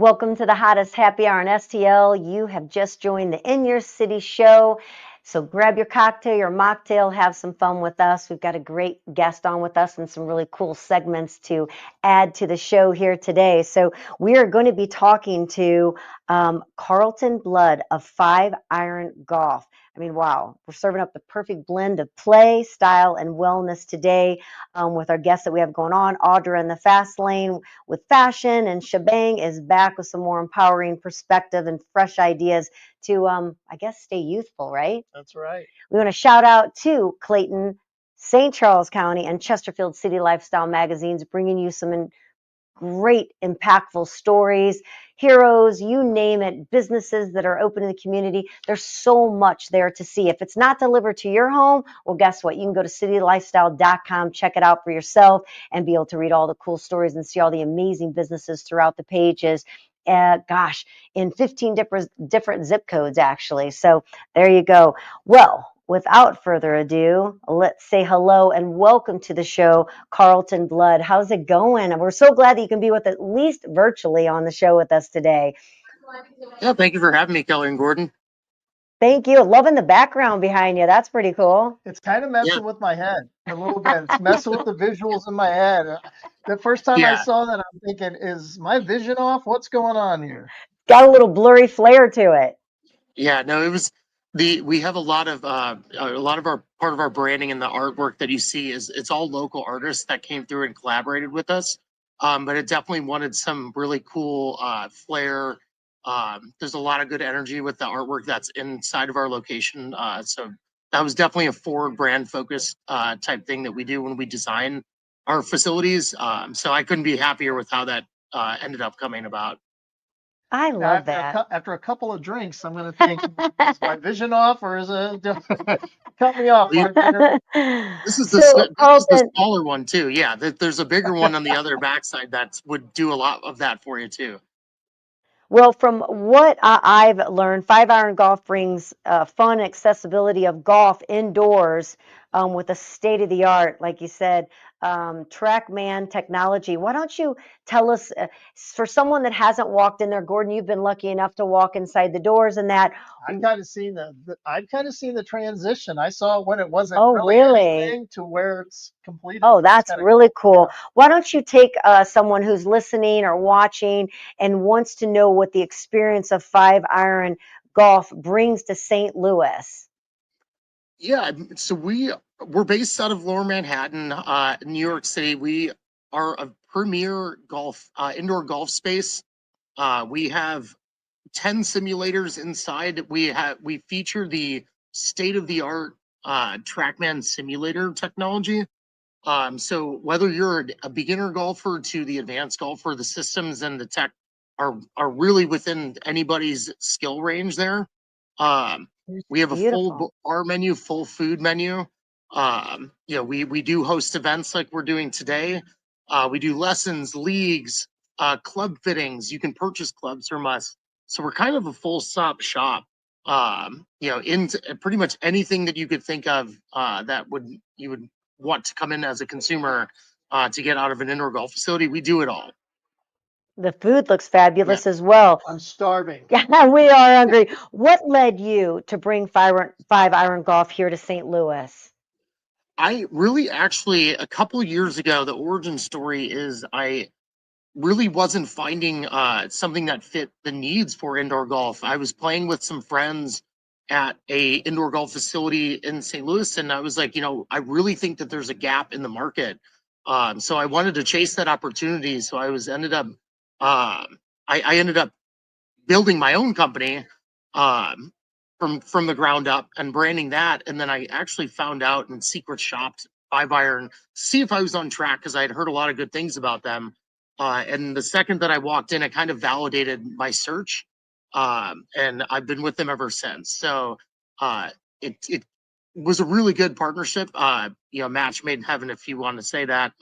Welcome to the hottest happy hour in STL. You have just joined the In Your City show. So grab your cocktail, your mocktail, have some fun with us. We've got a great guest on with us and some really cool segments to add to the show here today. So we are going to be talking to Carlton Blood of 5-Iron Golf. I mean, wow, we're serving up the perfect blend of play, style, and wellness today with our guests that we have going on. Audra in the fast lane with fashion, and SheBang is back with some more empowering perspective and fresh ideas to, I guess, stay youthful, right? That's right. We want to shout out to Clayton, St. Charles County, and Chesterfield City Lifestyle magazines, bringing you some great, impactful stories, heroes, you name it, businesses that are open in the community. There's so much there to see. If it's not delivered to your home, well, guess what? You can go to citylifestyle.com, check it out for yourself, and be able to read all the cool stories and see all the amazing businesses throughout the pages. In 15 different zip codes, actually. So there you go. Well, without further ado, let's say hello and welcome to the show, Carlton Blood. How's it going? We're so glad that you can be with at least virtually on the show with us today. Yeah, thank you for having me, Kelley and Gordon. Thank you. Loving the background behind you. That's pretty cool. It's kind of messing with my head a little bit. It's messing with the visuals in my head. The first time I saw that, I'm thinking, is my vision off? What's going on here? Got a little blurry flair to it. Yeah, no, it was we have a lot of our part of our branding and the artwork that you see is it's all local artists that came through and collaborated with us. But it definitely wanted some really cool flair. There's a lot of good energy with the artwork that's inside of our location. So that was definitely a forward brand focus type thing that we do when we design our facilities. So I couldn't be happier with how that ended up coming about. I love that. After a couple of drinks, I'm going to think, is my vision off or is it cut me off? This is the smaller one too. Yeah, there's a bigger one on the other backside that would do a lot of that for you too. Well, from what I've learned, 5-Iron Golf brings fun accessibility of golf indoors with a state-of-the-art, like you said, TrackMan technology. Why don't you tell us, for someone that hasn't walked in there, Gordon, you've been lucky enough to walk inside the doors and that. I've kind of seen the transition. I saw when it wasn't really anything to where it's completed. Oh, that's really cool. Yeah. Why don't you take someone who's listening or watching and wants to know what the experience of 5-Iron Golf brings to St. Louis? Yeah, so we're based out of Lower Manhattan, New York City. We are a premier indoor golf space. We have 10 simulators inside. We feature the state-of-the-art TrackMan simulator technology. So whether you're a beginner golfer to the advanced golfer, the systems and the tech are really within anybody's skill range there. We have a full bar menu, full food menu. We do host events like we're doing today. We do lessons, leagues, club fittings. You can purchase clubs from us. So we're kind of a full stop shop. Into pretty much anything that you could think of that you would want to come in as a consumer to get out of an indoor golf facility. We do it all. The food looks fabulous as well. I'm starving. Yeah, we are hungry. What led you to bring 5-Iron Golf here to St. Louis? I really actually, a couple years ago, the origin story is I really wasn't finding something that fit the needs for indoor golf. I was playing with some friends at a indoor golf facility in St. Louis, and I was like, I really think that there's a gap in the market. So I wanted to chase that opportunity. So I ended up building my own company from the ground up and branding that. And then I actually found out and secret shopped 5-Iron to see if I was on track because I had heard a lot of good things about them. And the second that I walked in, it kind of validated my search. And I've been with them ever since. So it was a really good partnership. Match made in heaven, if you want to say that,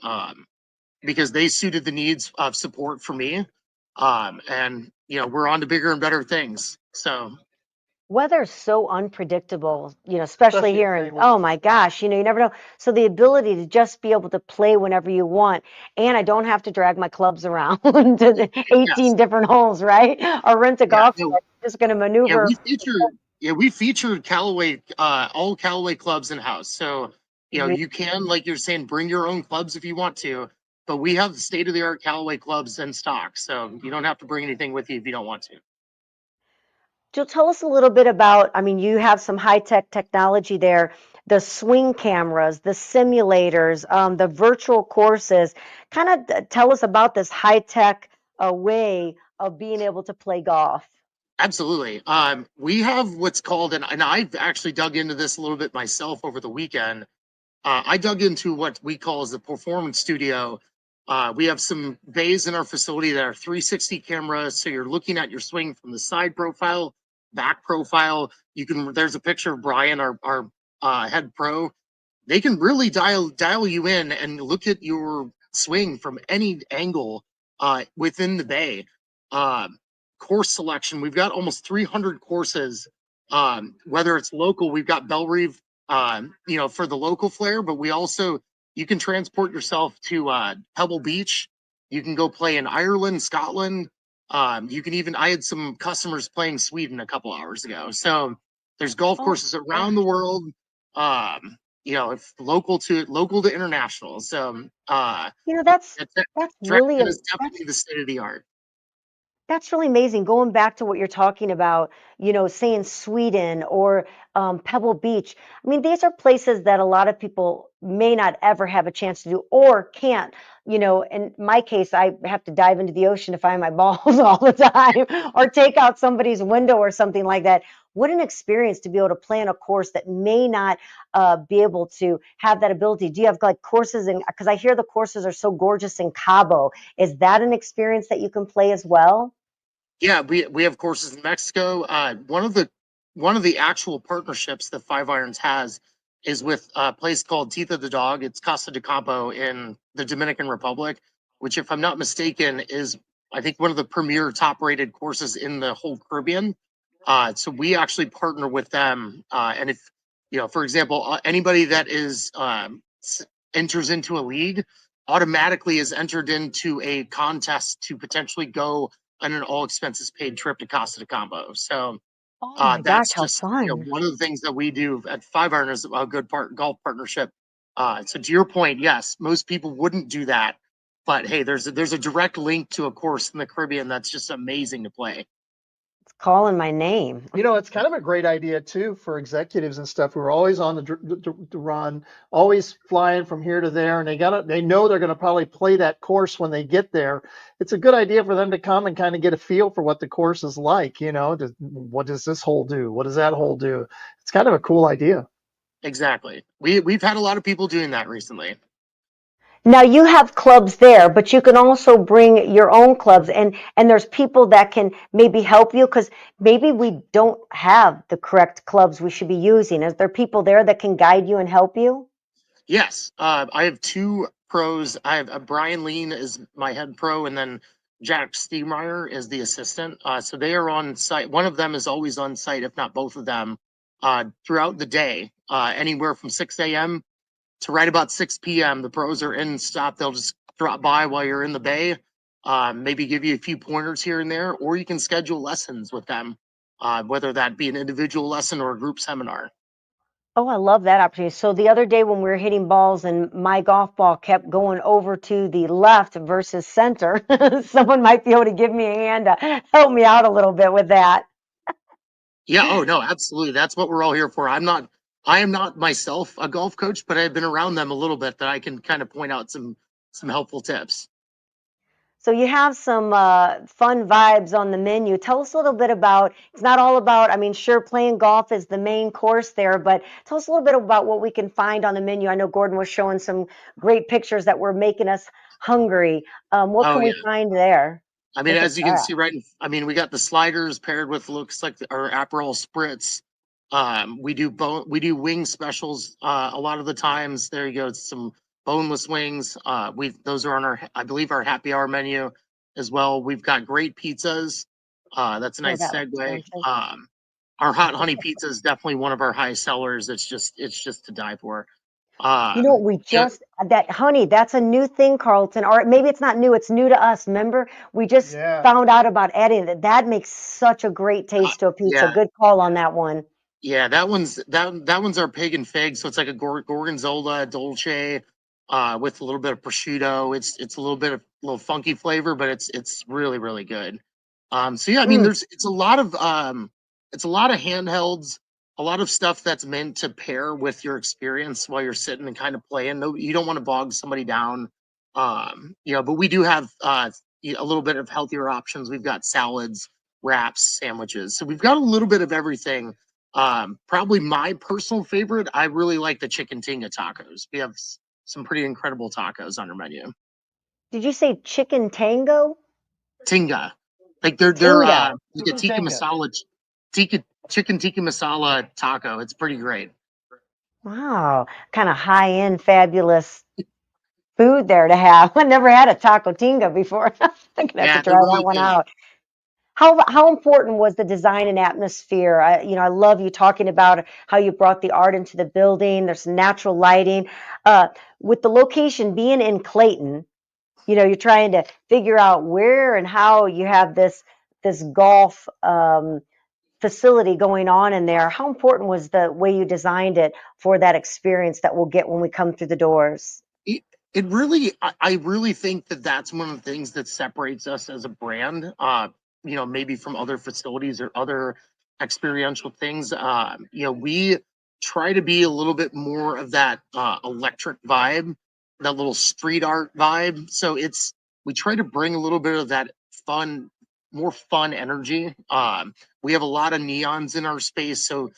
because they suited the needs of support for me. And we're on to bigger and better things. So. Weather's so unpredictable, especially here in, Especially oh my gosh, you never know. So the ability to just be able to play whenever you want, and I don't have to drag my clubs around to the Yes. 18 different holes, right? Or rent a Yeah. golf No, set. Just going to yeah, maneuver. we featured Callaway, all Callaway clubs in house. So, you can, like you're saying, bring your own clubs if you want to, but we have state of the art Callaway clubs in stock. So you don't have to bring anything with you if you don't want to. Jill, tell us a little bit about, I mean, you have some high-tech technology there, the swing cameras, the simulators, the virtual courses. Kind of tell us about this high-tech way of being able to play golf. Absolutely. We have what's called, and I've actually dug into this a little bit myself over the weekend. I dug into what we call as the performance studio. We have some bays in our facility that are 360 cameras, so you're looking at your swing from the side profile, back profile. There's a picture of Brian, our head pro. They can really dial you in and look at your swing from any angle within the bay. Um, Course selection, we've got almost 300 courses. Whether it's local, we've got Bellerive, for the local flair, but you can transport yourself to Pebble Beach. You can go play in Ireland, Scotland. I had some customers playing Sweden a couple hours ago. So there's golf Oh, courses around the world. If local to international. So you know, that's that's really Attraction is that's definitely the state of the art. That's really amazing. Going back to what you're talking about, saying Sweden or Pebble Beach. I mean, these are places that a lot of people may not ever have a chance to do or can't. In my case, I have to dive into the ocean to find my balls all the time or take out somebody's window or something like that. What an experience to be able to plan a course that may not be able to have that ability. Do you have like courses because I hear the courses are so gorgeous in Cabo. Is that an experience that you can play as well? Yeah, we have courses in Mexico. One of the actual partnerships that Five Irons has is with a place called Teeth of the Dog. It's Casa de Campo in the Dominican Republic, which, if I'm not mistaken, is, I think, one of the premier top-rated courses in the whole Caribbean. So we actually partner with them, and if for example, anybody that enters into a league automatically is entered into a contest to potentially go on an all expenses paid trip to Casa de Campo. So Oh my gosh, that's how just fun. one of the things that we do at Five Iron is a good golf partnership. So to your point, yes, most people wouldn't do that, but hey, there's a direct link to a course in the Caribbean that's just amazing to play. It's calling my name. It's kind of a great idea too for executives and stuff who are always on the run, always flying from here to there, and they know they're gonna probably play that course when they get there. It's a good idea for them to come and kind of get a feel for what the course is like. What does this hole do? What does that hole do? It's kind of a cool idea. Exactly. We've had a lot of people doing that recently. Now you have clubs there, but you can also bring your own clubs and there's people that can maybe help you because maybe we don't have the correct clubs we should be using. Is there people there that can guide you and help you? Yes, I have two pros. I have Brian Lean is my head pro, and then Jack Steemeyer is the assistant. So they are on site. One of them is always on site, if not both of them, throughout the day, anywhere from 6 a.m. to right about 6 p.m. The pros are in stop. They'll just drop by while you're in the bay, maybe give you a few pointers here and there, or you can schedule lessons with them, whether that be an individual lesson or a group seminar. Oh, I love that opportunity. So the other day when we were hitting balls and my golf ball kept going over to the left versus center, someone might be able to give me a hand to help me out a little bit with that. Yeah, oh no, absolutely. That's what we're all here for. I am not myself a golf coach, but I've been around them a little bit that I can kind of point out some helpful tips. So you have some fun vibes on the menu. Tell us a little bit about, it's not all about, I mean, sure, playing golf is the main course there, but tell us a little bit about what we can find on the menu. I know Gordon was showing some great pictures that were making us hungry. What Oh can we yeah. find there? I mean, Look at as you can that. see, right? I mean, we got the sliders paired with looks like our Aperol spritz. We do wing specials a lot of the times. There you go, some boneless wings. We those are on our, I believe, our happy hour menu as well. We've got great pizzas. That's a Oh, nice that looks segue. delicious. our hot honey pizza is definitely one of our high sellers. It's just to die for. You know what, we Yeah, just that honey, that's a new thing, Carlton, or maybe it's not new, it's new to us. Remember, we just Yeah. found out about adding that. That makes such a great taste to a pizza. yeah, Good call on that one. yeah. That one's our pig and fig. So it's like a gorgonzola dolce, with a little bit of prosciutto. It's a little bit of little funky flavor, but it's really really good. So yeah, I mean, Mm, it's a lot of handhelds, a lot of stuff that's meant to pair with your experience while you're sitting and kind of playing. No, you don't want to bog somebody down. But we do have a little bit of healthier options. We've got salads, wraps, sandwiches. So we've got a little bit of everything. Probably my personal favorite, I really like the chicken tinga tacos. We have some pretty incredible tacos on our menu. did you say chicken tango? Tinga. Like they're Tinga. like a Chicken tikka tenga. masala tikka chicken tikka masala taco. It's pretty great. Wow, kind of high end, fabulous food there to have. I never had a taco tinga before. I'm gonna have to Yeah, they're try that really one good. out. How important was the design and atmosphere? I love you talking about how you brought the art into the building. There's natural lighting. Uh, with the location being in Clayton, you're trying to figure out where and how you have this golf facility going on in there. How important was the way you designed it for that experience that we'll get when we come through the doors? It, it really, I really think that that's one of the things that separates us as a brand. Maybe from other facilities or other experiential things. We try to be a little bit more of that electric vibe, that little street art vibe. So we try to bring a little bit of that fun, more fun energy. We have a lot of neons in our space, so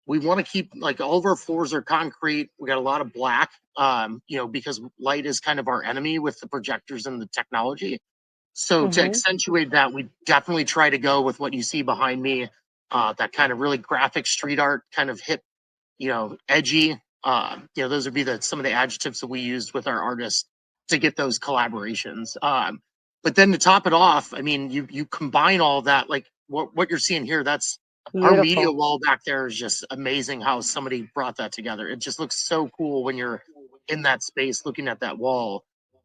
we want to keep like all of our floors are concrete. We got a lot of black, because light is kind of our enemy with the projectors and the technology. So to Hmm. accentuate that, we definitely try to go with what you see behind me, that kind of really graphic street art, kind of hip, edgy. Those would be some of the adjectives that we used with our artists to get those collaborations. But then to top it off, I mean, you combine all that, like what you're seeing here. That's our media Beautiful. wall back there is just amazing. How somebody brought that together. It just looks so cool when you're in that space looking at that wall.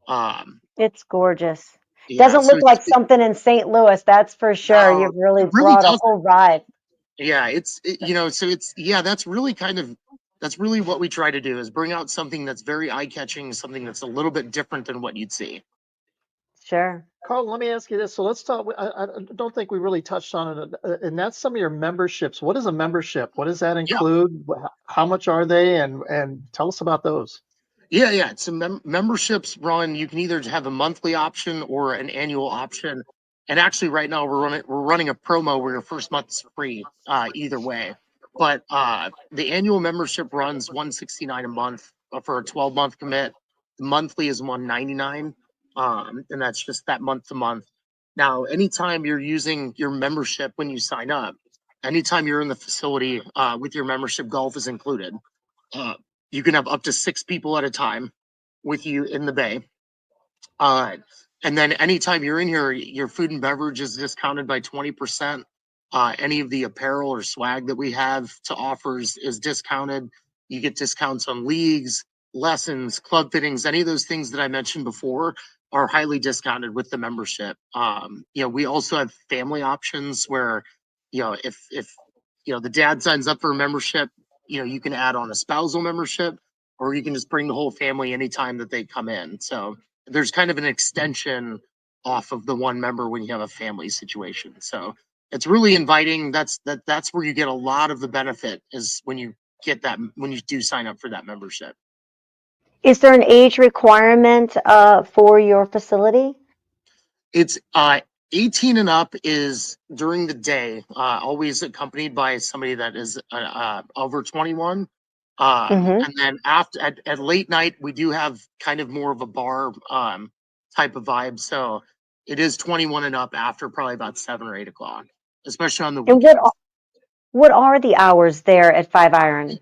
Um, It's gorgeous. yeah, Doesn't so look like something in St. Louis, that's for sure. no, You've really it really brought a doesn't. whole vibe. Yeah, so that's really that's really what we try to do is bring out something that's very eye-catching, something that's a little bit different than what you'd see. Sure. Carl, let me ask you this. So let's talk. I don't think we really touched on it, and that's some of your memberships. What is a membership? What does that Yeah. include? How much are they? And tell us about those. Yeah. So memberships run. You can either have a monthly option or an annual option. And actually, right now we're running a promo where your first month's free. Either way, but the annual membership runs 169 a month for a 12-month commit. The monthly is 199, and that's just that month to month. Now, anytime you're using your membership when you sign up, anytime you're in the facility with your membership, golf is included. Uh, you can have up to 6 people at a time with you in the bay. Uh, and then anytime you're in here, your food and beverage is discounted by 20%. Any of the apparel or swag that we have to offer is discounted. You get discounts on leagues, lessons, club fittings, any of those things that I mentioned before are highly discounted with the membership. We also have family options where, if the dad signs up for a membership, you can add on a spousal membership, or you can just bring the whole family anytime that they come in. So there's kind of an extension off of the one member when you have a family situation. So it's really inviting. That's where you get a lot of the benefit is when you do sign up for that membership. Is there an age requirement for your facility? It's 18 and up is during the day, always accompanied by somebody that is over 21. Hmm. And then at late night, we do have kind of more of a bar type of vibe. So it is 21 and up after probably about 7 or 8 o'clock, especially on the And weekends. what are the hours there at Five Iron?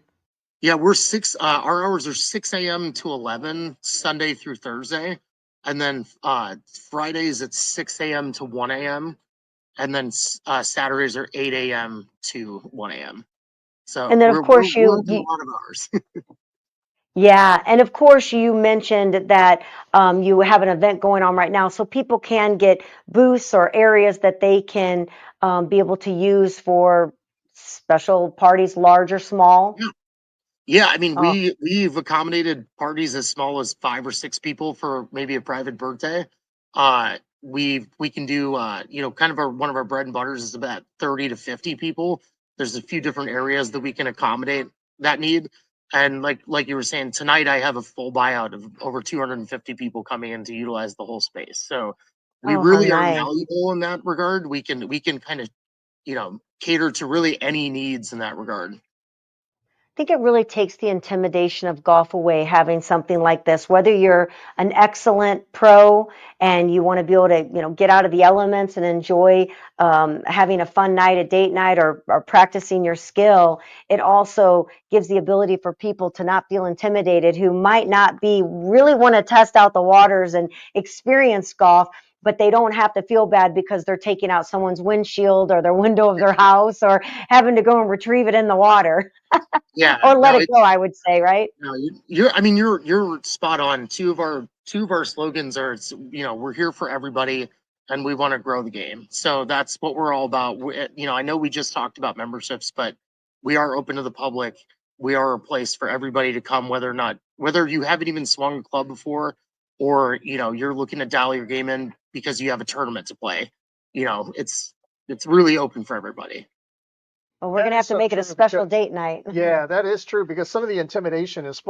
Yeah, we're our hours are 6 a.m. to 11, Sunday through Thursday. And then Fridays it's 6 a.m. to 1 a.m. and then Saturdays are 8 a.m. to 1 a.m. So And then of course we're open a lot of hours. yeah, and of course you mentioned that you have an event going on right now, so people can get booths or areas that they can be able to use for special parties, large or small. Yeah. Yeah, I mean, Oh, we've accommodated parties as small as 5 or 6 people for maybe a private birthday. We can do kind of one of our bread and butters is about 30 to 50 people. There's a few different areas that we can accommodate that need. And like you were saying, tonight I have a full buyout of over 250 people coming in to utilize the whole space. So we oh, how really are nice. malleable in that regard. We can kind of, cater to really any needs in that regard. Think it really takes the intimidation of golf away having something like this, whether you're an excellent pro and you want to be able to, get out of the elements and enjoy having a fun night, a date night, or practicing your skill. It also gives the ability for people to not feel intimidated who might not be really want to test out the waters and experience golf, but they don't have to feel bad because they're taking out someone's windshield or their window of their house or having to go and retrieve it in the water. Yeah, Or let no, it go, I would say, right? no, you're. I mean, you're spot on. Two of our slogans are, we're here for everybody, and we want to grow the game. So that's what we're all about. I know we just talked about memberships, but we are open to the public. We are a place for everybody to come, whether you haven't even swung a club before, or you're looking to dial your game in because you have a tournament to play. It's really open for everybody. Well, we're That gonna is have to so make it a true special because date night. yeah, that is true because some of the intimidation is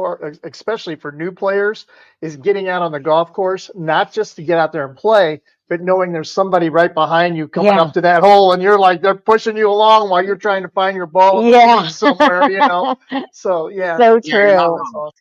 especially for new players, is getting out on the golf course, not just to get out there and play, but knowing there's somebody right behind you coming Yeah, up to that hole and you're like, they're pushing you along while you're trying to find your ball in the yeah. weeds somewhere. So yeah, So Yeah, you're not true. that's wrong.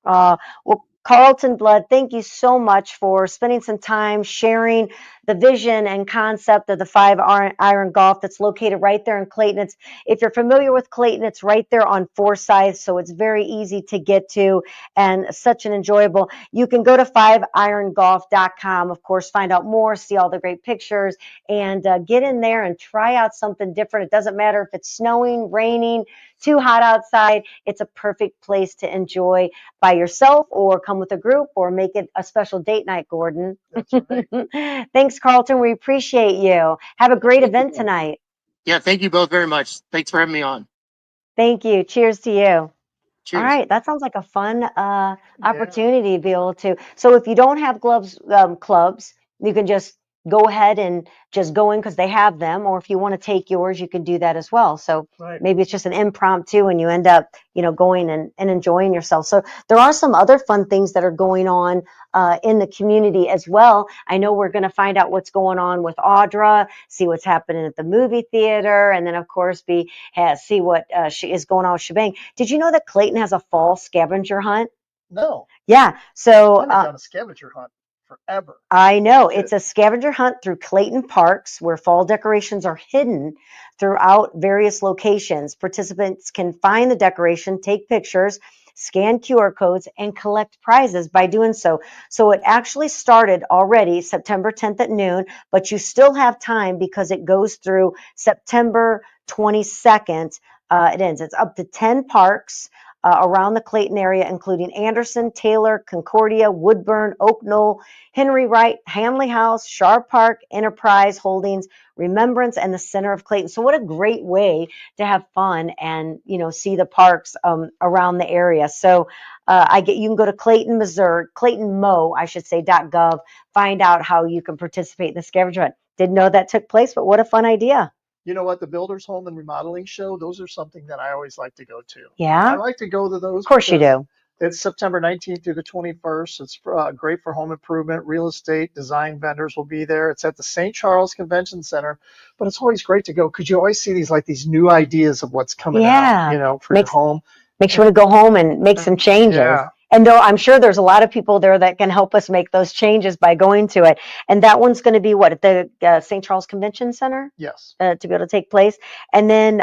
awesome. Well, Carlton Blood, thank you so much for spending some time sharing the vision and concept of the iron golf that's located right there in Clayton. If you're familiar with Clayton, it's right there on Forsyth, so it's very easy to get to and such an enjoyable. You can go to 5irongolf.com, of course, find out more, see all the great pictures, and get in there and try out something different. It doesn't matter if it's snowing, raining, too hot outside. It's a perfect place to enjoy by yourself or come with a group or make it a special date night, Gordon. That's right. Thanks, Carlton. We appreciate you. Have a great Thank you event both. tonight. Yeah, thank you both very much. Thanks for having me on. Thank you. Cheers to you. All Cheers. right, that sounds like a fun Yeah. opportunity to be able to. So if you don't have clubs, you can just go ahead and just go in because they have them. Or if you want to take yours, you can do that as well. So Right. maybe it's just an impromptu, and you end up, going and enjoying yourself. So there are some other fun things that are going on in the community as well. I know we're going to find out what's going on with Audra, see what's happening at the movie theater, and then of course see what she is going on with SheBang. Did you know that Clayton has a fall scavenger hunt? No, Yeah. So I haven't done a scavenger hunt forever. I know Good. it's a scavenger hunt through Clayton Parks where fall decorations are hidden throughout various locations. Participants can find the decoration, take pictures, scan QR codes, and collect prizes by doing so. So it actually started already September 10th at noon, but you still have time because it goes through September 22nd. It ends. It's up to 10 parks around the Clayton area, including Anderson, Taylor, Concordia, Woodburn, Oak Knoll, Henry Wright, Hanley House, Sharp Park, Enterprise Holdings, Remembrance, and the center of Clayton. So what a great way to have fun and, see the parks around the area. So you can go to Clayton, Missouri, I should say, .gov, find out how you can participate in the scavenger hunt. Didn't know that took place, but what a fun idea. You know what? The Builders Home and Remodeling Show, those are something that I always like to go to. I Yeah, of like to go to those course you because do. it's September 19th through the 21st. It's great for home improvement, real estate, design vendors will be there. It's at the St. Charles Convention Center, but it's always great to go because you always see these new ideas of what's coming out, Yeah, for your makes home. makes you want to go home and make some changes. Yeah. And though I'm sure there's a lot of people there that can help us make those changes by going to it. And that one's going to be what, at the St. Charles Convention Center Yes. to be able to take place. And then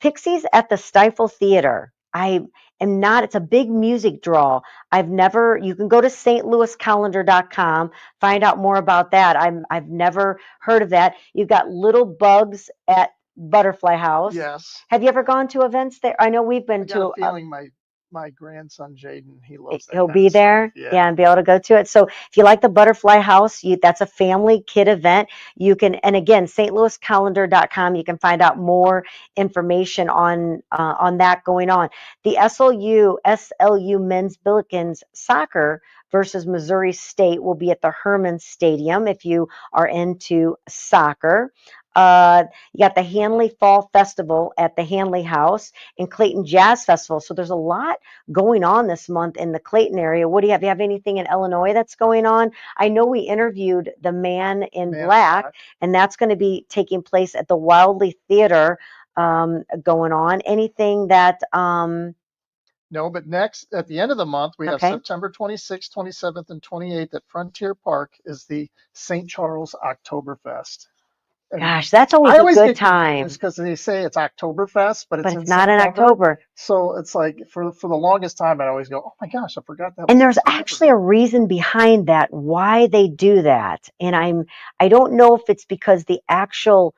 Pixies at the Stifle Theater. I am not, it's a big music draw. You can go to stlouiscalendar.com, find out more about that. I've never heard of that. You've got Little Bugs at Butterfly House. Yes. Have you ever gone to events there? I know we've been I got to a feeling my grandson Jaden, he loves that he'll kind be of stuff. there, Yeah. and be able to go to it. So if you like the Butterfly House, that's a family kid event. You can, and again, stlouiscalendar.com, you can find out more information on that going on. The SLU men's Billikens soccer versus Missouri State will be at the Herman Stadium if you are into soccer. You got the Hanley Fall Festival at the Hanley House and Clayton Jazz Festival. So there's a lot going on this month in the Clayton area. What do you have? You have anything in Illinois that's going on? I know we interviewed the Man in Black, and that's going to be taking place at the Wildly Theater going on. Anything that No, but next, at the end of the month, we have Okay. September 26th, 27th, and 28th at Frontier Park is the St. Charles Oktoberfest. And gosh, that's always I a always good get time. confused because they say it's Oktoberfest, but But it's it's not in September. October. So it's like for the longest time, I'd always go, oh my gosh, I forgot that. And there's actually a reason behind that, why they do that. And I don't know if it's because the actual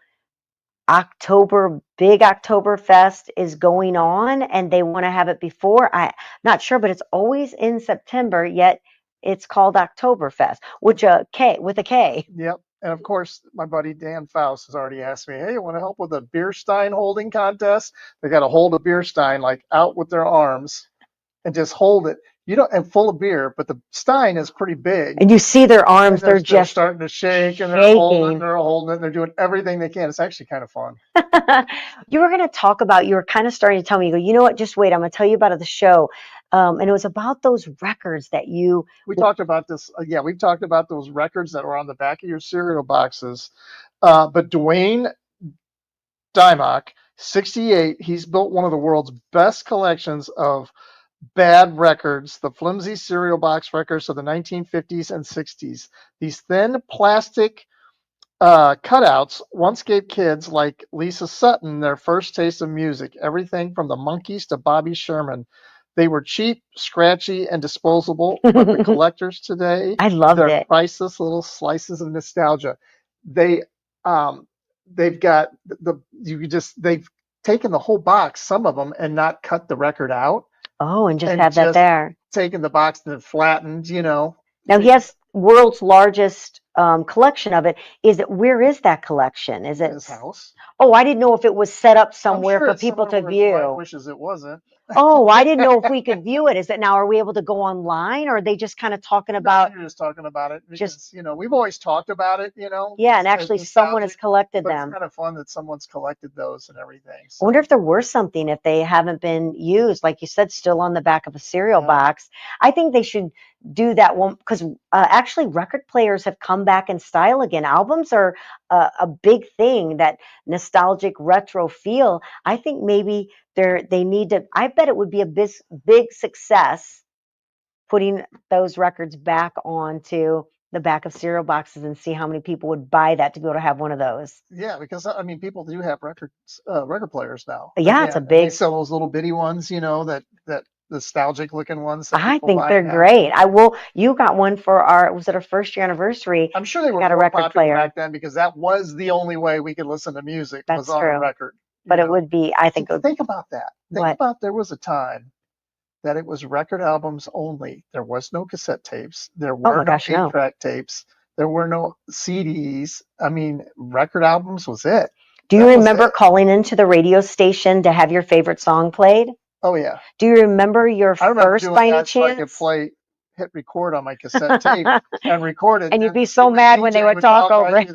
big Oktoberfest is going on and they want to have it before. I'm not sure, but it's always in September, yet it's called Oktoberfest, with a K. Yep. And of course, my buddy Dan Faust has already asked me, hey, you want to help with a beer stein holding contest? They got to hold a beer stein like out with their arms and just hold it. And full of beer, but the stein is pretty big. And you see their arms, they're just starting to shake and shaking. they're holding it, and they're doing everything they can. It's actually kind of fun. You were going to talk about, you were kind of starting to tell me, you go, you know what, just wait, I'm going to tell you about the show. And it was about those records that we talked about this. We've talked about those records that were on the back of your cereal boxes. But Dwayne Dymock, 68, he's built one of the world's best collections of bad records, the flimsy cereal box records of the 1950s and 60s. These thin plastic cutouts once gave kids like Lisa Sutton their first taste of music, everything from the Monkees to Bobby Sherman. They were cheap, scratchy, and disposable, but the collectors today, I loved they're it. priceless little slices of nostalgia. They've got they've taken the whole box, some of them, and not cut the record out. Oh, and just have that there. Taken the box and flattened, Now he has world's largest collection of it. Where is that collection? Is it his house? Oh, I didn't know if it was set up somewhere for people to view. His wife wishes it wasn't. Oh, I didn't know if we could view it. Are we able to go online, or are they just kind of talking about? You're just talking about it because we've always talked about it. Yeah, and actually someone has collected them. It's kind of fun that someone's collected those and everything. I wonder if there were something, if they haven't been used, like you said, still on the back of a cereal box. I think they should do that one because actually record players have come back in style again. Albums are a big thing, that nostalgic retro feel. I think maybe they need to, I bet it would be a big success putting those records back onto the back of cereal boxes and see how many people would buy that to be able to have one of those. Yeah, because people do have record players now. Yeah, it's a big. They sell those little bitty ones, that nostalgic looking ones. I think they're great. You got one for was it our first year anniversary? I'm sure they were got a record player back then because that was the only way we could listen to music. That's was on true. A record. But it would be, I think. Think about that. Think about there was a time that it was record albums only. There was no cassette tapes. There were no 8-track tapes. There were no CDs. I mean, record albums was it. Do you remember calling into the radio station to have your favorite song played? Oh, yeah. Do you remember your first by any chance? So I could hit record on my cassette tape and record it. And you'd be so mad when they would talk over it.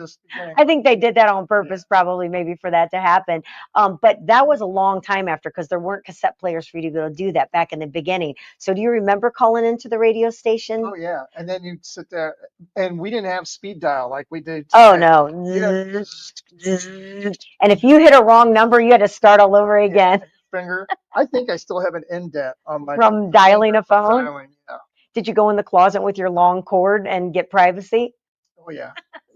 I think they did that on purpose, probably maybe for that to happen. But that was a long time after, because there weren't cassette players for you to be able to do that back in the beginning. So do you remember calling into the radio station? Oh, yeah. And then you'd sit there, and we didn't have speed dial like we did today. Oh, no. And if you hit a wrong number, you had to start all over again. Finger. I think I still have an indent on my from dialing a phone. Yeah. Did you go in the closet with your long cord and get privacy? Oh yeah.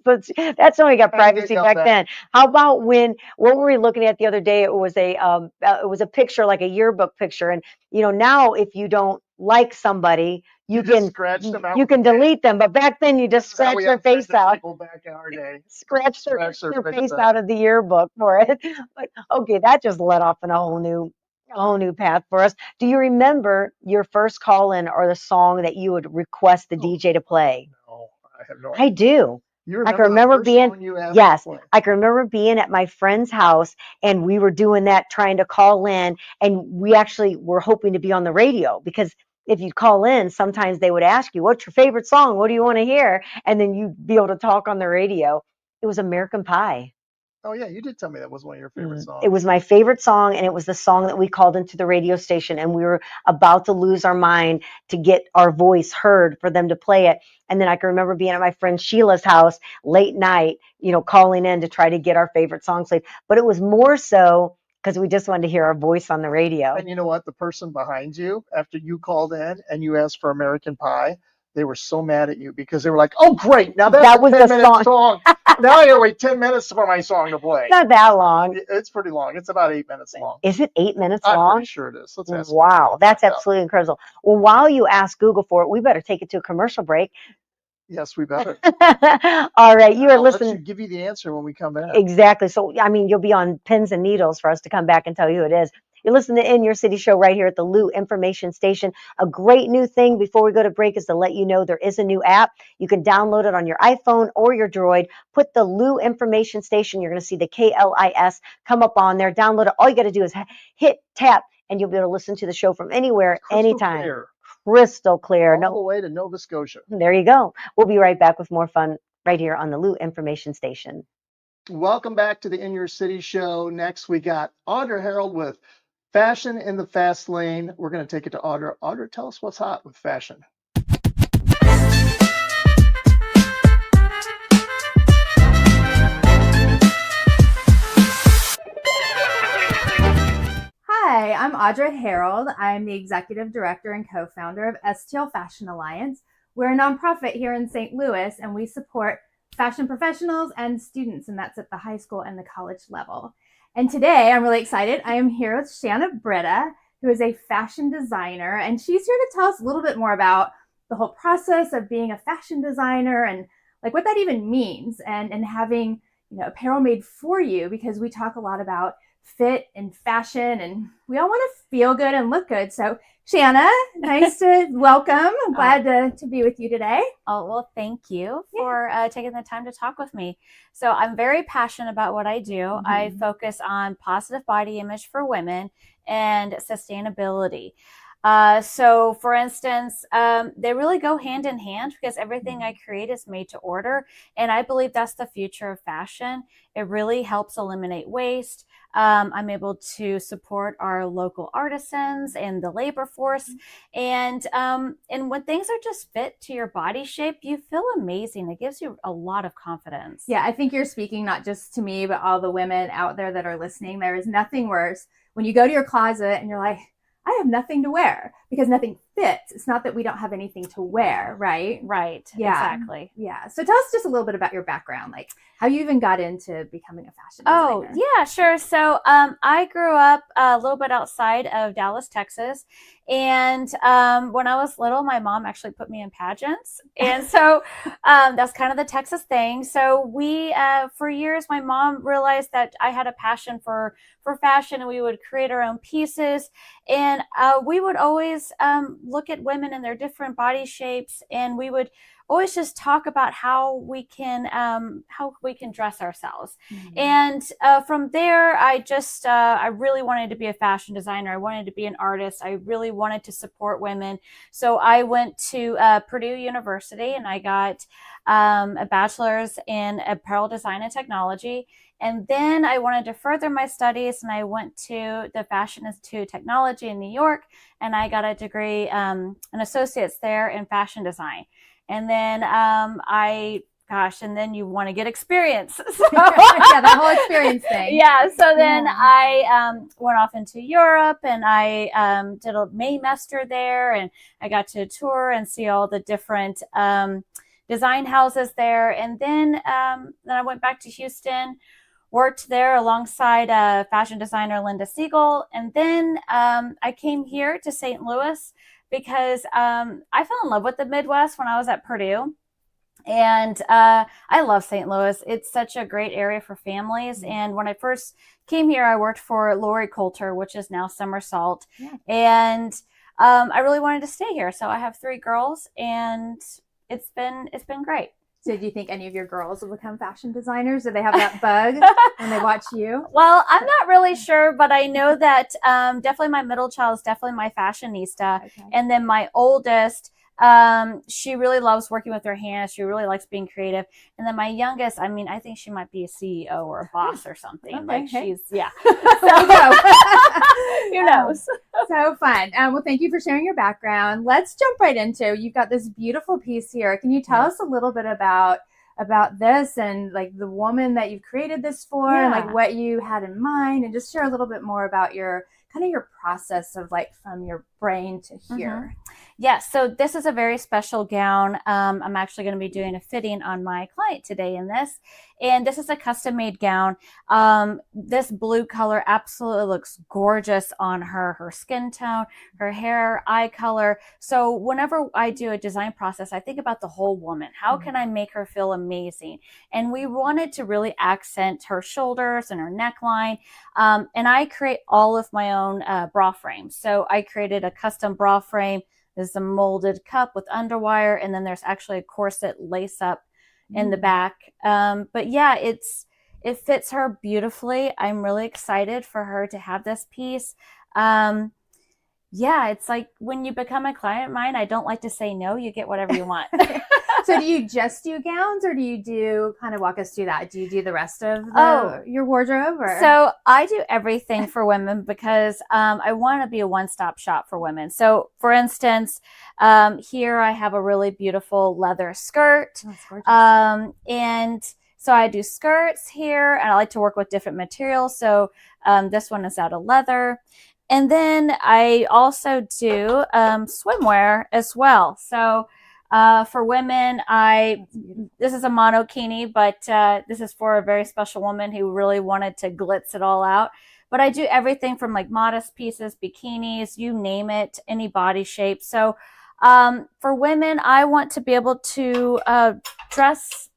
That's when we got I privacy got back that. then. How about what were we looking at the other day? It was a picture, like a yearbook picture. And, now if you don't like somebody, You just scratched them out you with a can pen. delete them. But back then you just This is how scratch we their face offended out. people back in our day. Scratch Scratch their face face out. out of the yearbook for it. But okay, that just led off in a whole new path for us. Do you remember your first call in or the song that you would request the DJ to play? No, I have no I idea. do. You I can remember the remember first being, song you asked to yes, play? I can remember being at my friend's house and we were doing that, trying to call in, and we actually were hoping to be on the radio because if you call in, sometimes they would ask you, what's your favorite song? What do you want to hear? And then you'd be able to talk on the radio. It was American Pie. Oh yeah, you did tell me that was one of your favorite songs. It was my favorite song, and it was the song that we called into the radio station, and we were about to lose our mind to get our voice heard for them to play it. And then I can remember being at my friend Sheila's house late night, calling in to try to get our favorite song played. But it was more so because we just wanted to hear our voice on the radio. And you know what? The person behind you, after you called in and you asked for American Pie, they were so mad at you because they were like, "Oh, great! Now that's That a was the 10-minute song. Now I gotta wait 10 minutes for my song to play." Not that long. It's pretty long. It's about 8 minutes long. Is it 8 minutes I'm long? pretty sure it is. Let's ask. Wow, that's Find out. absolutely incredible. Well, while you ask Google for it, we better take it to a commercial break. Yes, we better. All right, you are I'll let listening. give you the answer when we come back. Exactly. So, I mean, you'll be on pins and needles for us to come back and tell you who it is. You're listening to In Your City Show right here at the Lou Information Station. A great new thing before we go to break is to let you know there is a new app. You can download it on your iPhone or your Droid. Put the Lou Information Station. You're going to see the KLIS come up on there. Download it. All you got to do is hit tap, and you'll be able to listen to the show from anywhere, anytime. Clear. Crystal clear. All the way to Nova Scotia. There you go. We'll be right back with more fun right here on the Lou Information Station. Welcome back to the In Your City Show. Next, we got Audra Harrold with Fashion in the Fast Lane. We're going to take it to Audra. Audra, tell us what's hot with fashion. Hi, I'm Audra Harrold. I'm the Executive Director and Co-Founder of STL Fashion Alliance. We're a nonprofit here in St. Louis, and we support fashion professionals and students, and that's at the high school and the college level. And today, I'm really excited. I am here with Shanna Britta, who is a fashion designer, and she's here to tell us a little bit more about the whole process of being a fashion designer and like what that even means, and having apparel made for you, because we talk a lot about fit and fashion, and we all want to feel good and look good. So Shanna, nice to welcome. I'm glad to be with you today. Oh, well, thank you for taking the time to talk with me. So I'm very passionate about what I do. Mm-hmm. I focus on positive body image for women and sustainability. So for instance, they really go hand in hand because everything I create is made to order. And I believe that's the future of fashion. It really helps eliminate waste. I'm able to support our local artisans and the labor force. And when things are just fit to your body shape, you feel amazing. It gives you a lot of confidence. Yeah, I think you're speaking not just to me, but all the women out there that are listening. There is nothing worse when you go to your closet and you're like, I have nothing to wear because nothing fits. It's not that we don't have anything to wear, right? Right. Yeah. Exactly. Yeah. So tell us just a little bit about your background, like how you even got into becoming a fashion designer. Oh, yeah, sure. So I grew up a little bit outside of Dallas, Texas. And when I was little, my mom actually put me in pageants. And so that's kind of the Texas thing. So we, for years, my mom realized that I had a passion for fashion, and we would create our own pieces. And we would always look at women and their different body shapes, and we would always just talk about how we can dress ourselves. Mm-hmm. And from there, I really wanted to be a fashion designer. I wanted to be an artist. I really wanted to support women. So I went to Purdue University, and I got a bachelor's in apparel design and technology. And then I wanted to further my studies, and I went to the Fashion Institute of Technology in New York, and I got a degree, an associate's there in fashion design. And then and then you want to get experience. So, yeah, that whole experience thing. Yeah. So then I went off into Europe, and I did a Maymester there, and I got to tour and see all the different design houses there. And then I went back to Houston, worked there alongside fashion designer Linda Siegel. And then I came here to St. Louis because I fell in love with the Midwest when I was at Purdue. And I love St. Louis. It's such a great area for families. And when I first came here, I worked for Lori Coulter, which is now Somersault. Yeah. And I really wanted to stay here. So I have 3 girls, and it's been great. So do you think any of your girls will become fashion designers? Do they have that bug when they watch you? Well, I'm not really sure, but I know that definitely my middle child is definitely my fashionista. Okay. And then my oldest, she really loves working with her hands. She really likes being creative. And then my youngest, I mean, I think she might be a CEO or a boss or something. Okay. Like she's, yeah. So, who knows? So fun. Well, thank you for sharing your background. Let's jump right into, you've got this beautiful piece here. Can you tell us a little bit about this and like the woman that you've created this for and like what you had in mind, and just share a little bit more about your kind of your process of like from your brain to here. Yes. So this is a very special gown. I'm actually going to be doing a fitting on my client today in this. And this is a custom made gown. This blue color absolutely looks gorgeous on her skin tone, her hair, eye color. So whenever I do a design process, I think about the whole woman. How can I make her feel amazing? And we wanted to really accent her shoulders and her neckline. And I create all of my own bra frames. So I created a custom bra frame. There's a molded cup with underwire, and then there's actually a corset lace up in the back. But yeah, it fits her beautifully. I'm really excited for her to have this piece. Yeah, it's like when you become a client of mine, I don't like to say no, you get whatever you want. So do you just do gowns, or do you do, kind of walk us through that? Do you do the rest of your wardrobe? Or? So I do everything for women because I want to be a one-stop shop for women. So for instance, here I have a really beautiful leather skirt. Oh, that's gorgeous. And so I do skirts here, and I like to work with different materials. So this one is out of leather. And then I also do swimwear as well. So for women, this is a monokini, but this is for a very special woman who really wanted to glitz it all out. But I do everything from like modest pieces, bikinis, you name it, any body shape. So for women, I want to be able to dress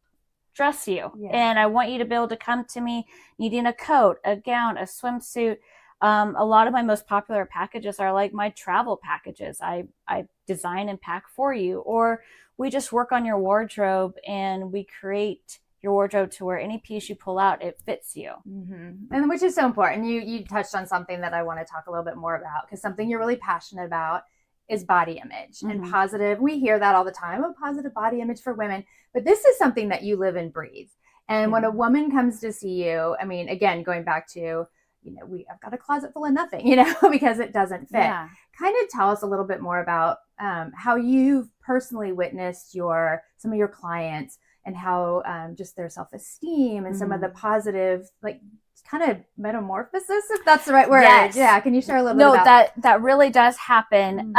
you. Yeah. And I want you to be able to come to me needing a coat, a gown, a swimsuit. A lot of my most popular packages are like my travel packages. I design and pack for you, or we just work on your wardrobe and we create your wardrobe to where any piece you pull out, it fits you. And which is so important. You touched on something that I want to talk a little bit more about, because something you're really passionate about is body image and positive. We hear that all the time, a positive body image for women, but this is something that you live and breathe. And when a woman comes to see you, I mean, again, going back to, I've got a closet full of nothing, because it doesn't fit. Yeah. Kind of tell us a little bit more about how you've personally witnessed some of your clients and how just their self-esteem and some of the positive, like kind of metamorphosis, if that's the right word. Yes. Yeah. Can you share a little bit about that really does happen.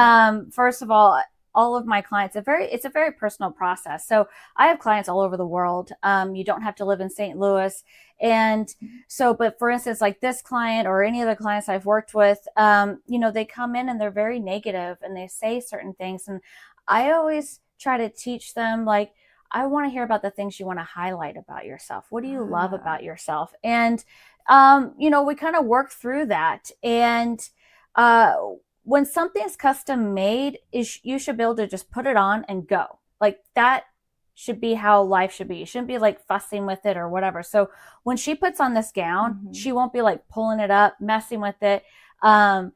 First of all of my clients, it's a very personal process. So I have clients all over the world. You don't have to live in St. Louis. And so, but for instance, like this client or any other clients I've worked with, they come in and they're very negative and they say certain things. And I always try to teach them, like, I want to hear about the things you want to highlight about yourself. What do you love about yourself? And, we kind of work through that. And, when something's custom made, you should be able to just put it on and go. Like that should be how life should be. You shouldn't be like fussing with it or whatever. So when she puts on this gown, she won't be like pulling it up, messing with it. I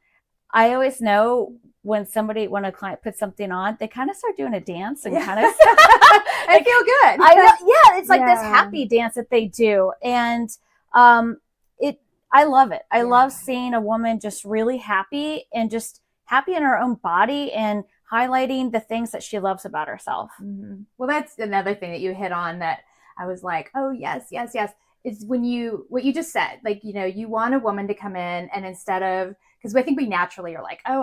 always know when a client puts something on, they kind of start doing a dance and kind of I feel good. It's like this happy dance that they do. And I love it. I love seeing a woman just really happy and just happy in her own body and highlighting the things that she loves about herself. Well, that's another thing that you hit on that I was like, oh, yes. Is what you just said, like, you want a woman to come in and instead of, because I think we naturally are like, oh,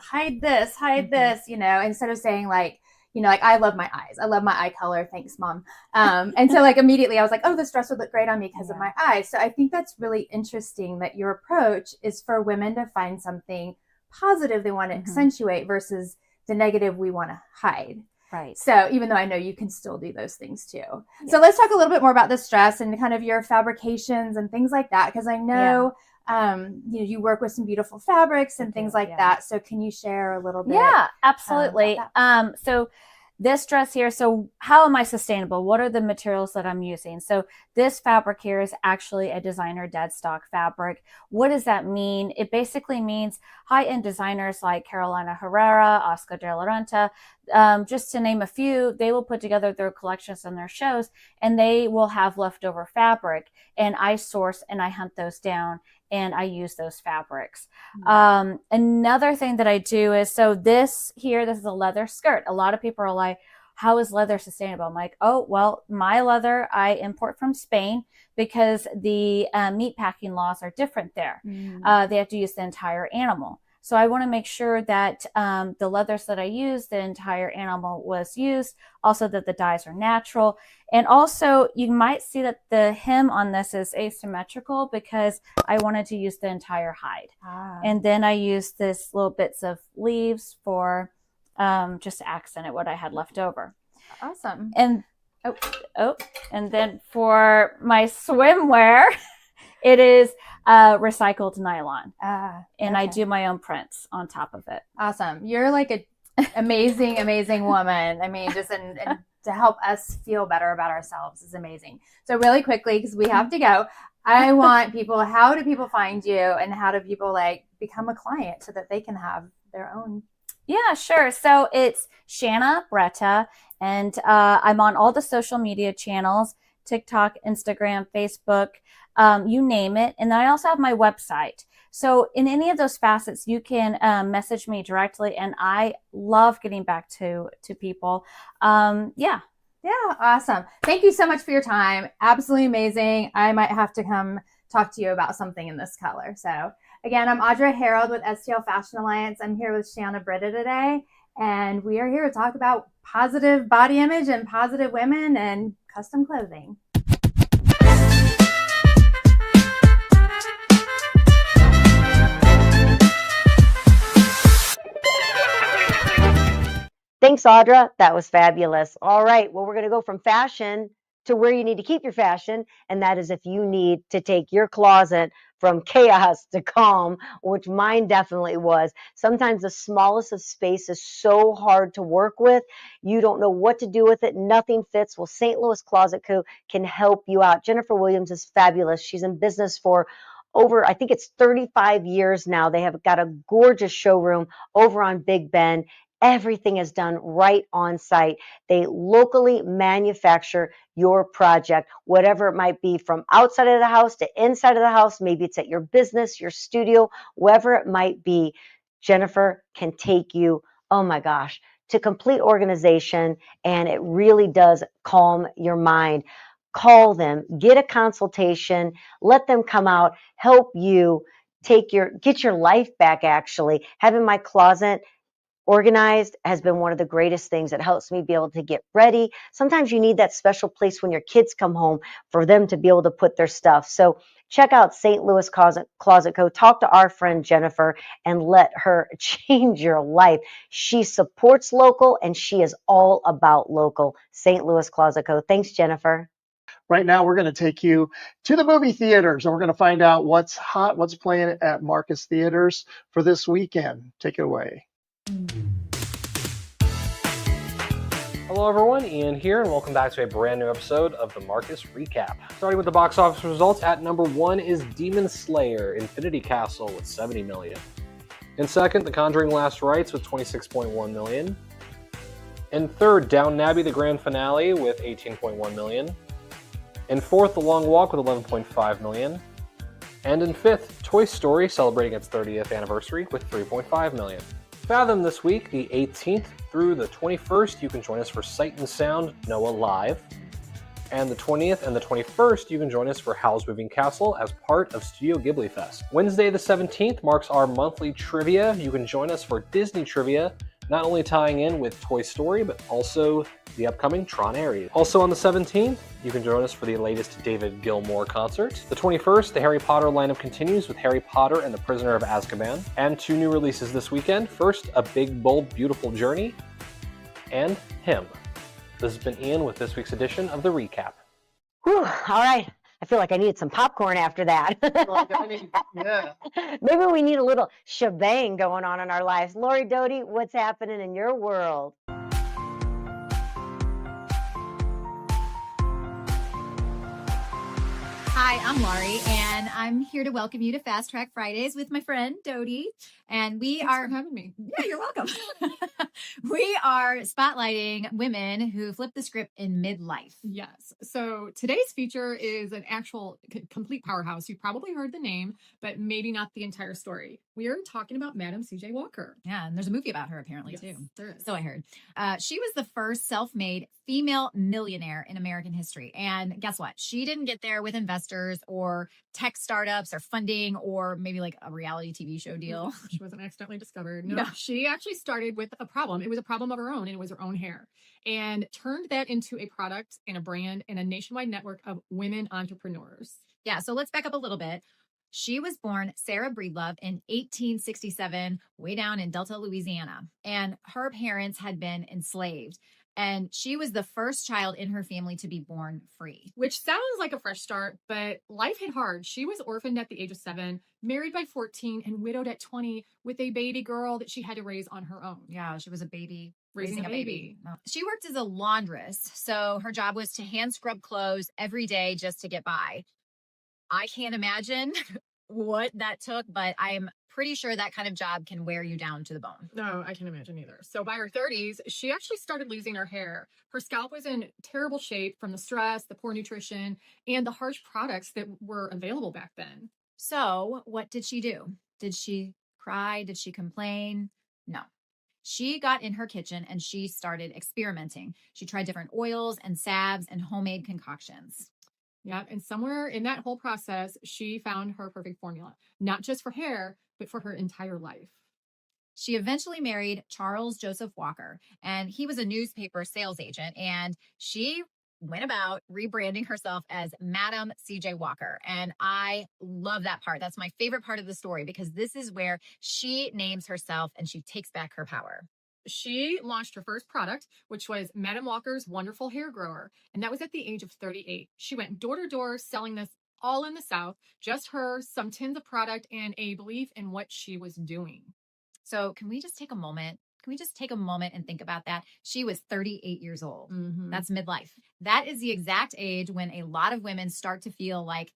hide this, instead of saying like, you know, like I love my eyes. I love my eye color. Thanks, Mom. And so like immediately I was like, oh, this dress would look great on me because of my eyes. So I think that's really interesting that your approach is for women to find something positive they want to accentuate versus the negative we want to hide. Right. So even though I know you can still do those things too. Yes. So let's talk a little bit more about this dress and kind of your fabrications and things like that. Because I know you know, you work with some beautiful fabrics and things like that. So can you share a little bit? Yeah, absolutely. So this dress here, so how am I sustainable? What are the materials that I'm using? So this fabric here is actually a designer dead stock fabric. What does that mean? It basically means high-end designers like Carolina Herrera, Oscar de la Renta, just to name a few, they will put together their collections and their shows, and they will have leftover fabric, and I source and I hunt those down and I use those fabrics. Another thing that I do is, so this is a leather skirt. A lot of people are like, how is leather sustainable? I'm like, oh, well, my leather I import from Spain because the meat packing laws are different there. They have to use the entire animal. So I want to make sure that the leathers that I use, the entire animal was used, also that the dyes are natural. And also you might see that the hem on this is asymmetrical because I wanted to use the entire hide. And then I used this little bits of leaves for just to accent it what I had left over. Awesome. And and then for my swimwear, it is recycled nylon. And I do my own prints on top of it. Awesome. You're like an amazing, amazing woman. I mean, just and to help us feel better about ourselves is amazing. So really quickly, because we have to go, I want people, how do people find you and how do people like become a client so that they can have their own? Yeah, sure. So it's Shanna Bretta, and I'm on all the social media channels, TikTok, Instagram, Facebook, you name it. And then I also have my website. So in any of those facets, you can message me directly, and I love getting back to people. Yeah, awesome. Thank you so much for your time. Absolutely amazing. I might have to come talk to you about something in this color. So again, I'm Audra Harrold with STL Fashion Alliance. I'm here with Shanna Bretta today, and we are here to talk about positive body image and positive women and custom clothing. Thanks, Audra. That was fabulous. All right. Well, we're going to go from fashion to where you need to keep your fashion. And that is if you need to take your closet from chaos to calm, which mine definitely was. Sometimes the smallest of space is so hard to work with. You don't know what to do with it. Nothing fits. Well, St. Louis Closet Co. can help you out. Jennifer Williams is fabulous. She's in business for over, I think it's 35 years now. They have got a gorgeous showroom over on Big Bend. Everything is done right on site. They locally manufacture your project, whatever it might be, from outside of the house to inside of the house. Maybe it's at your business, your studio, wherever it might be. Jennifer can take you, oh my gosh, to complete organization, and it really does calm your mind. Call them, get a consultation, let them come out, help you get your life back. Actually, having my closet organized has been one of the greatest things. It helps me be able to get ready. Sometimes you need that special place when your kids come home for them to be able to put their stuff. So check out St. Louis Closet Co. Talk to our friend Jennifer and let her change your life. She supports local and she is all about local. St. Louis Closet Co. Thanks, Jennifer. Right now, we're going to take you to the movie theaters, and we're going to find out what's hot, what's playing at Marcus Theaters for this weekend. Take it away. Hello everyone, Ian here, and welcome back to a brand new episode of the Marcus Recap. Starting with the box office results, at number 1 is Demon Slayer: Infinity Castle with $70 million. In second, The Conjuring: Last Rites with $26.1 million. In third, Downton Abbey: The Grand Finale with $18.1 million. In fourth, The Long Walk with $11.5 million. And in fifth, Toy Story, celebrating its 30th anniversary with $3.5 million. Fathom this week, the 18th through the 21st, you can join us for Sight and Sound Noah Live. And the 20th and the 21st, you can join us for Howl's Moving Castle as part of Studio Ghibli Fest. Wednesday the 17th marks our monthly trivia. You can join us for Disney Trivia not only tying in with Toy Story, but also the upcoming Tron Ares. Also on the 17th, you can join us for the latest David Gilmour concert. The 21st, the Harry Potter lineup continues with Harry Potter and the Prisoner of Azkaban, and 2 new releases this weekend. First, A Big, Bold, Beautiful Journey, and Him. This has been Ian with this week's edition of The Recap. Whew, all right. I feel like I needed some popcorn after that. Yeah. Maybe we need a little SheBang going on in our lives. Lori Doty, what's happening in your world? Hi, I'm Laurie, and I'm here to welcome you to Fast Track Fridays with my friend Dodie. And Thanks for having me. Yeah, you're welcome. We are spotlighting women who flip the script in midlife. Yes. So today's feature is an actual complete powerhouse. You've probably heard the name, but maybe not the entire story. We are talking about Madam C.J. Walker. Yeah, and there's a movie about her apparently Yes, too. there is. So I heard. She was the first self-made female millionaire in American history. And guess what? She didn't get there with investors or tech startups or funding or maybe like a reality TV show deal. She wasn't accidentally discovered. No, No. she actually started with a problem. It was a problem of her own, and it was her own hair, and turned that into a product and a brand and a nationwide network of women entrepreneurs. Yeah, so let's back up a little bit. She was born Sarah Breedlove in 1867, way down in Delta, Louisiana, and her parents had been enslaved. And she was the first child in her family to be born free. Which sounds like a fresh start, but life hit hard. She was orphaned at the age of 7, married by 14, and widowed at 20 with a baby girl that she had to raise on her own. Yeah, she was a baby. Raising a baby. No. She worked as a laundress, so her job was to hand scrub clothes every day just to get by. I can't imagine what that took, but I'm pretty sure that kind of job can wear you down to the bone. No, I can't imagine either. So by her 30s, she actually started losing her hair. Her scalp was in terrible shape from the stress, the poor nutrition, and the harsh products that were available back then. So what did she do? Did she cry? Did she complain? No. She got in her kitchen and she started experimenting. She tried different oils and salves and homemade concoctions. Yeah, and somewhere in that whole process, she found her perfect formula, not just for hair, but for her entire life. She eventually married Charles Joseph Walker, and he was a newspaper sales agent, and she went about rebranding herself as Madam C.J. Walker. And I love that part. That's my favorite part of the story because this is where she names herself and she takes back her power. She launched her first product, which was Madam Walker's Wonderful Hair Grower. And that was at the age of 38. She went door to door selling this all in the South, just her, some tins of product, and a belief in what she was doing. So can we just take a moment? Can we just take a moment and think about that? She was 38 years old. Mm-hmm. That's midlife. That is the exact age when a lot of women start to feel like,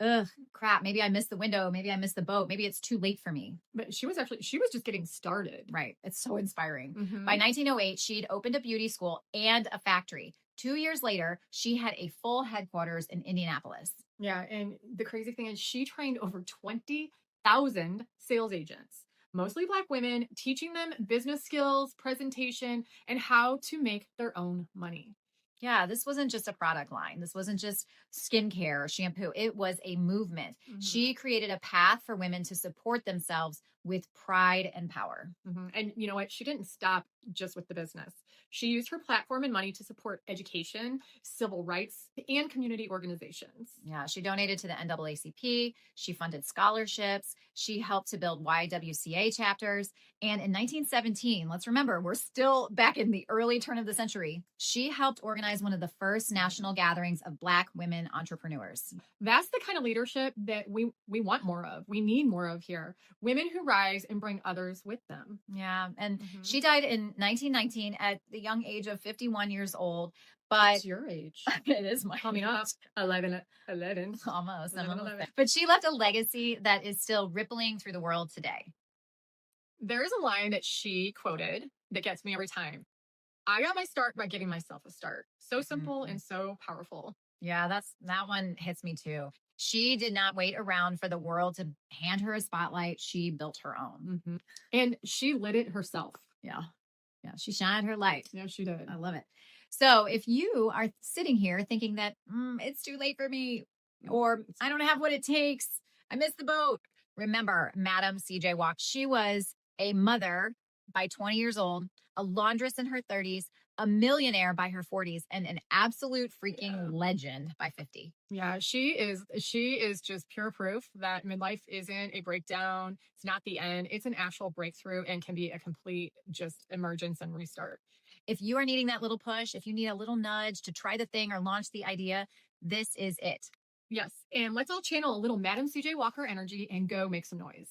ugh, crap, maybe I missed the window. Maybe I missed the boat. Maybe it's too late for me. But she was just getting started. Right. It's so inspiring. Mm-hmm. By 1908, she'd opened a beauty school and a factory. 2 years later, she had a full headquarters in Indianapolis. Yeah. And the crazy thing is she trained over 20,000 sales agents, mostly Black women, teaching them business skills, presentation, and how to make their own money. Yeah, this wasn't just a product line. This wasn't just skincare or shampoo. It was a movement. Mm-hmm. She created a path for women to support themselves with pride and power. Mm-hmm. And you know what? She didn't stop just with the business. She used her platform and money to support education, civil rights, and community organizations. Yeah, she donated to the NAACP. She funded scholarships. She helped to build YWCA chapters. And in 1917, let's remember, we're still back in the early turn of the century, she helped organize one of the first national gatherings of Black women entrepreneurs. That's the kind of leadership that we want more of. We need more of here. Women who rise and bring others with them. Yeah, and she died in 1919 at the young age of 51 years old. But it's your age. It is my coming up 11. Almost. 11. But she left a legacy that is still rippling through the world today. There is a line that she quoted that gets me every time. I got my start by giving myself a start. So simple and so powerful. Yeah, that one hits me too. She did not wait around for the world to hand her a spotlight. She built her own. Mm-hmm. And she lit it herself. Yeah. Yeah. She shined her light. Yeah, she did. I love it. So if you are sitting here thinking that it's too late for me, or I don't have what it takes, I missed the boat. Remember, Madam C.J. Walker. She was a mother by 20 years old, a laundress in her 30s, a millionaire by her 40s, and an absolute freaking legend by 50. Yeah, she is just pure proof that midlife isn't a breakdown. It's not the end. It's an actual breakthrough and can be a complete just emergence and restart. If you are needing that little push, if you need a little nudge to try the thing or launch the idea, this is it. Yes, and let's all channel a little Madam CJ Walker energy and go make some noise.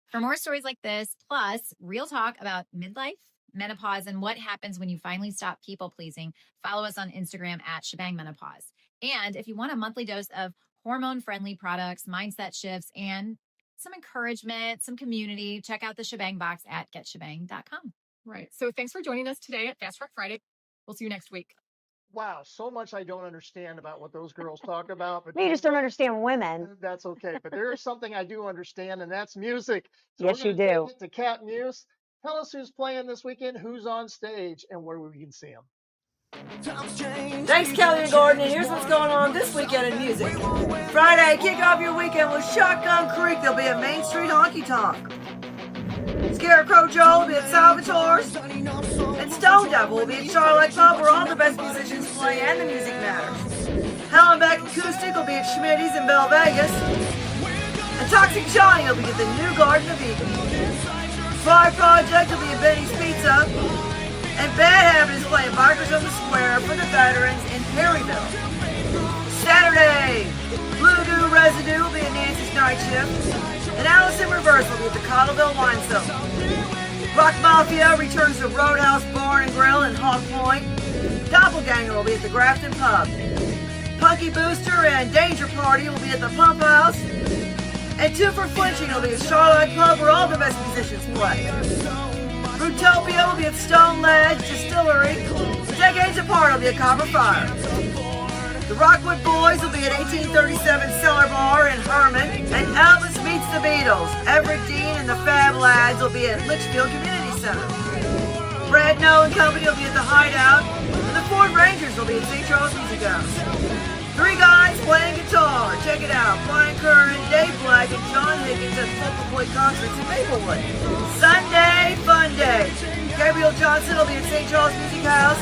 For more stories like this, plus real talk about midlife, menopause, and what happens when you finally stop people pleasing, follow us on Instagram at SheBang Menopause. And if you want a monthly dose of hormone-friendly products, mindset shifts, and some encouragement, some community, check out the SheBang box at getshebang.com. Right. So thanks for joining us today at Fast Track Friday. We'll see you next week. Wow, so much I don't understand about what those girls talk about. But You just don't understand women. That's okay. But there is something I do understand, and that's music. So Yes, we're you gonna do. take it to Cat Muse. Tell us who's playing this weekend, who's on stage, and where we can see them. Thanks, Kelley Gordon, and here's what's going on this weekend in music. Friday, kick off your weekend with Shotgun Creek. They'll be at Main Street Honky Tonk. Scarecrow Joe will be at Salvatore's. And Stone Devil will be at Charlotte Pub, where all the best musicians play and the music matters. Helen Beck Acoustic will be at Schmitty's in Bell Vegas. And Toxic Johnny will be at the New Garden of Eden. Fly Project will be at Benny's Pizza. And Bad Habit is playing Bikers on the Square for the veterans in Perryville. Saturday, Blue Goo Residue will be at Nancy's Night Shift. And Alice in Reverse will be at the Cottleville Wine Cellar. Rock Mafia returns to Roadhouse Bar and Grill in Hawk Point. Doppelganger will be at the Grafton Pub. Punky Booster and Danger Party will be at the Pump House. And Two for Flinching will be at Charlotte Club, where all the best musicians play. Brutopia will be at Stone Ledge Distillery. Decades Apart will be at Copper Fire. The Rockwood Boys will be at 1837 Cellar Bar in Herman. And Elvis Meets the Beatles. Everett Dean and the Fab Lads will be at Litchfield Community Center. Brad No and Company will be at the Hideout. And the Ford Rangers will be at St. Charles Music House. 3 guys playing guitar. Check it out. Brian Curran, Dave Black, and John Higgins at Focal Point Concerts in Maplewood. Sunday, fun day. Gabriel Johnson will be at St. Charles Music House.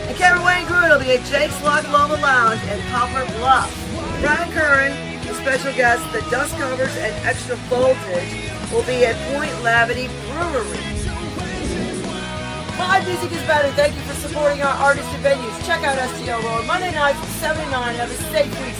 And Kevin Wayne Gruen will be at Jake's Lock Loma Lounge and Poplar Bluff. Brian Curran, the special guest, the Dust Covers and Extra Voltage will be at Point Lavity Brewery. Live music is better. Thank you for supporting our artists and venues. Check out STL Road Monday nights from 7 to 9. Have a safe week.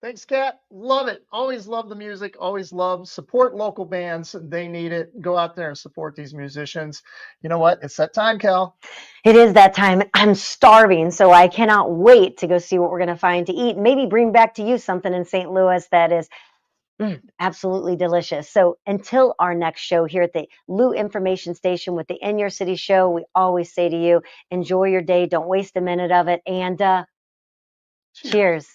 Thanks, Kat. Love it. Always love the music. Always love. Support local bands. They need it. Go out there and support these musicians. You know what? It's that time, Cal. It is that time. I'm starving, so I cannot wait to go see what we're going to find to eat. Maybe bring back to you something in St. Louis that is absolutely delicious. So until our next show here at the Lou Information Station with the In Your City show, we always say to you, enjoy your day. Don't waste a minute of it. And cheers.